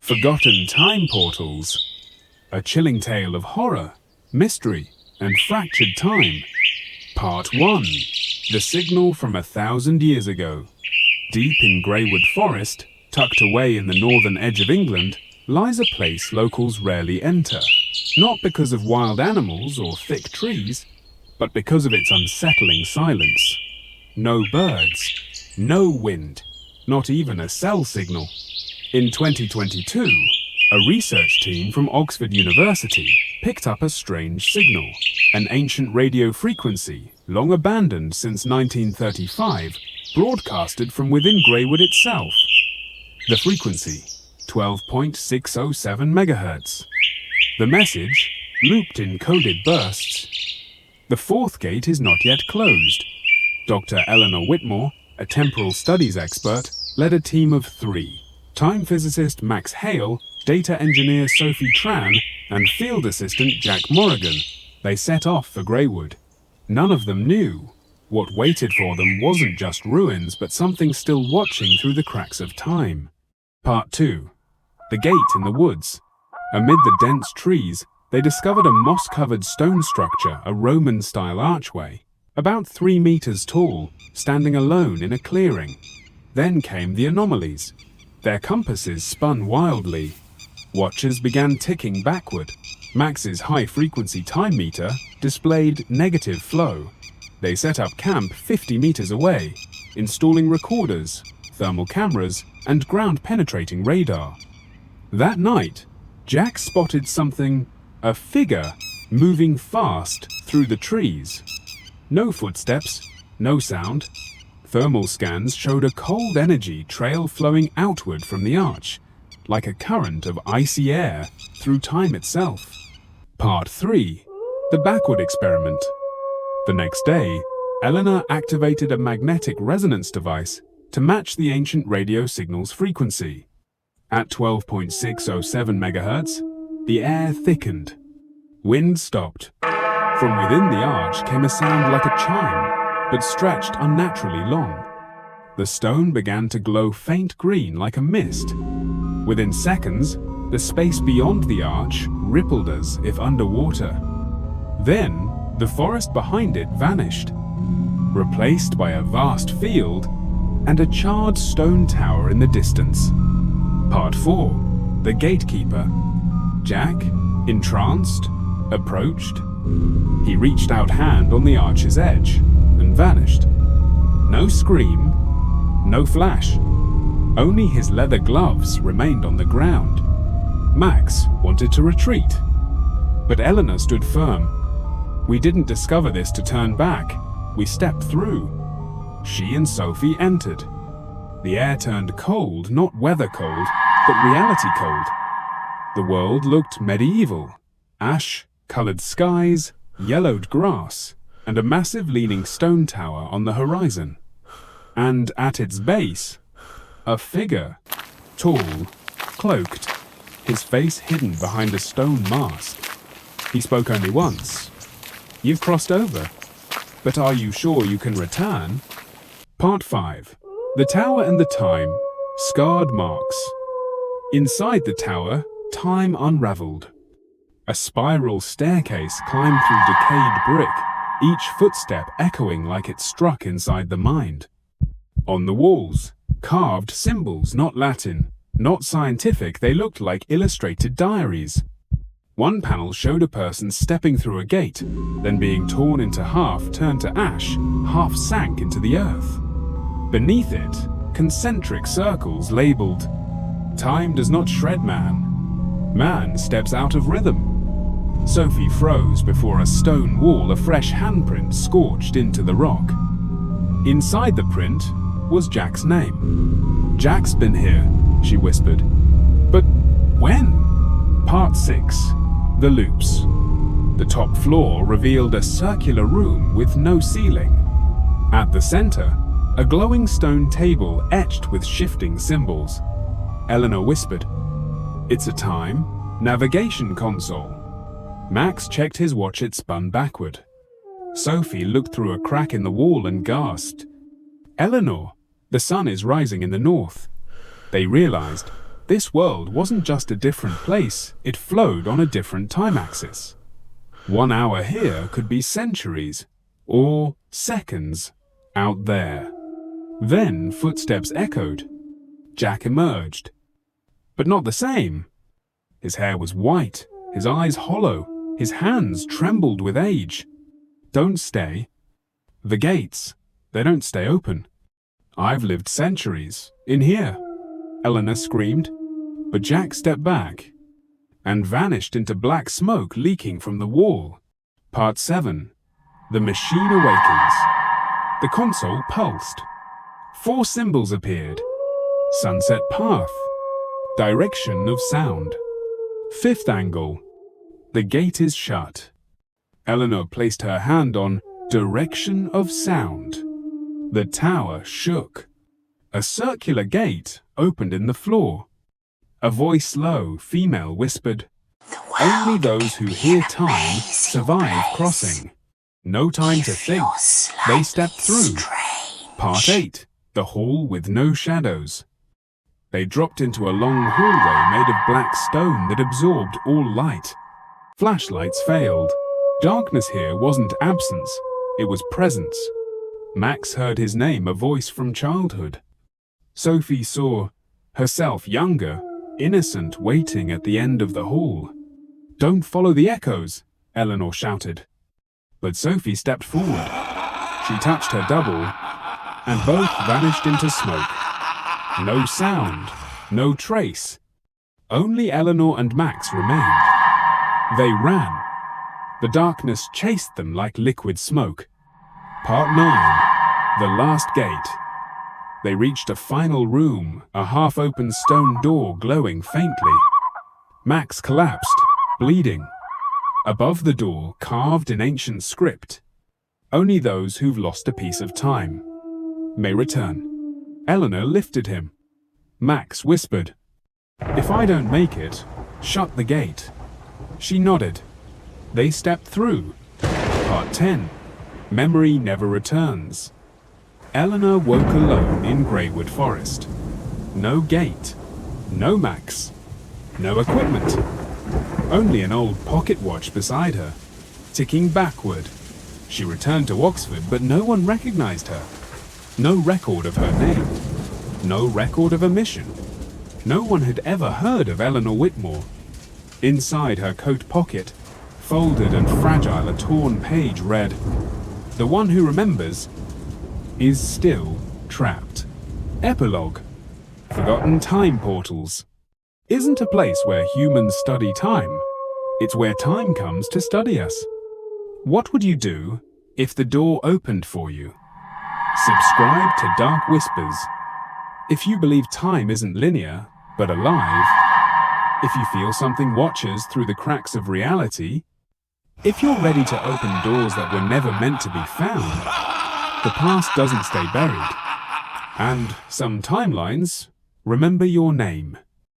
Forgotten Time Portals. A chilling tale of horror, mystery, and fractured time. Part 1. The Signal from 1,000 years ago. Deep in Graywood Forest, tucked away in the northern edge of England, lies a place locals rarely enter. Not because of wild animals or thick trees, but because of its unsettling silence. No birds, no wind, not even a cell signal. In 2022, a research team from Oxford University picked up a strange signal, an ancient radio frequency, long abandoned since 1935, broadcasted from within Graywood itself. The frequency, 12.607 MHz. The message, looped in coded bursts. The fourth gate is not yet closed. Dr. Eleanor Whitmore, a temporal studies expert, led a team of 3. Time physicist Max Hale, data engineer Sophie Tran, and field assistant Jack Morrigan. They set off for Graywood. None of them knew. What waited for them wasn't just ruins, but something still watching through the cracks of time. Part 2. The Gate in the Woods. Amid the dense trees, they discovered a moss-covered stone structure, a Roman-style archway, about 3 meters tall, standing alone in a clearing. Then came the anomalies. Their compasses spun wildly. Watchers began ticking backward. Max's high-frequency time meter displayed negative flow. They set up camp 50 meters away, installing recorders, thermal cameras, and ground-penetrating radar. That night, Jack spotted something, a figure, moving fast through the trees. No footsteps, no sound. Thermal scans showed a cold energy trail flowing outward from the arch, like a current of icy air through time itself. Part 3. The Backward Experiment. The next day, Eleanor activated a magnetic resonance device to match the ancient radio signal's frequency. At 12.607 MHz, the air thickened. Wind stopped. From within the arch came a sound like a chime, but stretched unnaturally long. The stone began to glow faint green like a mist. Within seconds, the space beyond the arch rippled as if underwater. Then, the forest behind it vanished, replaced by a vast field and a charred stone tower in the distance. Part 4. The Gatekeeper. Jack, entranced, approached. He reached out hand on the arch's edge and vanished. No scream, no flash. Only his leather gloves remained on the ground. Max wanted to retreat, but Eleanor stood firm. We didn't discover this to turn back. We stepped through. She and Sophie entered. The air turned cold, not weather cold, but reality cold. The world looked medieval. Ash-colored skies, yellowed grass, and a massive leaning stone tower on the horizon. And at its base, a figure, tall, cloaked, his face hidden behind a stone mask. He spoke only once. "You've crossed over, but are you sure you can return?" Part 5. The Tower and the Time. Scarred marks. Inside the tower, time unraveled. A spiral staircase climbed through decayed brick, each footstep echoing like it struck inside the mind. On the walls, carved symbols, not Latin, not scientific, they looked like illustrated diaries. One panel showed a person stepping through a gate, then being torn into half, turned to ash, half sank into the earth. Beneath it, concentric circles labeled, "Time does not shred man. Man steps out of rhythm." Sophie froze before a stone wall, a fresh handprint scorched into the rock. Inside the print was Jack's name. "Jack's been here," she whispered. "But when?" Part 6. The Loops. The top floor revealed a circular room with no ceiling. At the center, a glowing stone table etched with shifting symbols. Eleanor whispered, "It's a time navigation console." Max checked his watch, it spun backward. Sophie looked through a crack in the wall and gasped, "Eleanor, the sun is rising in the north." They realized This world wasn't just a different place, it flowed on a different time axis. 1 hour here could be centuries, or seconds, out there. Then footsteps echoed. Jack emerged. But not the same. His hair was white, his eyes hollow, his hands trembled with age. Don't stay. The gates, they don't stay open. I've lived centuries, in here, Eleanor screamed, but Jack stepped back and vanished into black smoke leaking from the wall. Part 7. The Machine Awakens. The console pulsed. 4 symbols appeared. Sunset path. Direction of sound. 5th angle. The gate is shut. Eleanor placed her hand on direction of sound. The tower shook. A circular gate opened in the floor. A voice low, female whispered, "Only those who hear time survive crossing." No time to think. They stepped through. Part 8. The hall with no shadows. They dropped into a long hallway made of black stone that absorbed all light. Flashlights failed. Darkness here wasn't absence, it was presence. Max heard his name, a voice from childhood. Sophie saw herself younger, innocent, waiting at the end of the hall. "Don't follow the echoes," Eleanor shouted. But Sophie stepped forward. She touched her double, and both vanished into smoke. No sound, no trace. Only Eleanor and Max remained. They ran. The darkness chased them like liquid smoke. Part 9. The Last Gate. They reached a final room, a half-open stone door glowing faintly. Max collapsed, bleeding. Above the door, carved in ancient script, "Only those who've lost a piece of time may return." Eleanor lifted him. Max whispered, "If I don't make it, shut the gate." She nodded. They stepped through. Part 10. Memory never returns. Eleanor woke alone in Graywood Forest. No gate, no Max, no equipment. Only an old pocket watch beside her, ticking backward. She returned to Oxford, but no one recognized her. No record of her name. No record of a mission. No one had ever heard of Eleanor Whitmore. Inside her coat pocket, folded and fragile, a torn page read, "The one who remembers is still trapped." Epilogue. Forgotten time portals. Isn't a place where humans study time. It's where time comes to study us. What would you do if the door opened for you? Subscribe to Dark Whispers. If you believe time isn't linear, but alive, if you feel something watches through the cracks of reality, if you're ready to open doors that were never meant to be found, the past doesn't stay buried. And some timelines remember your name.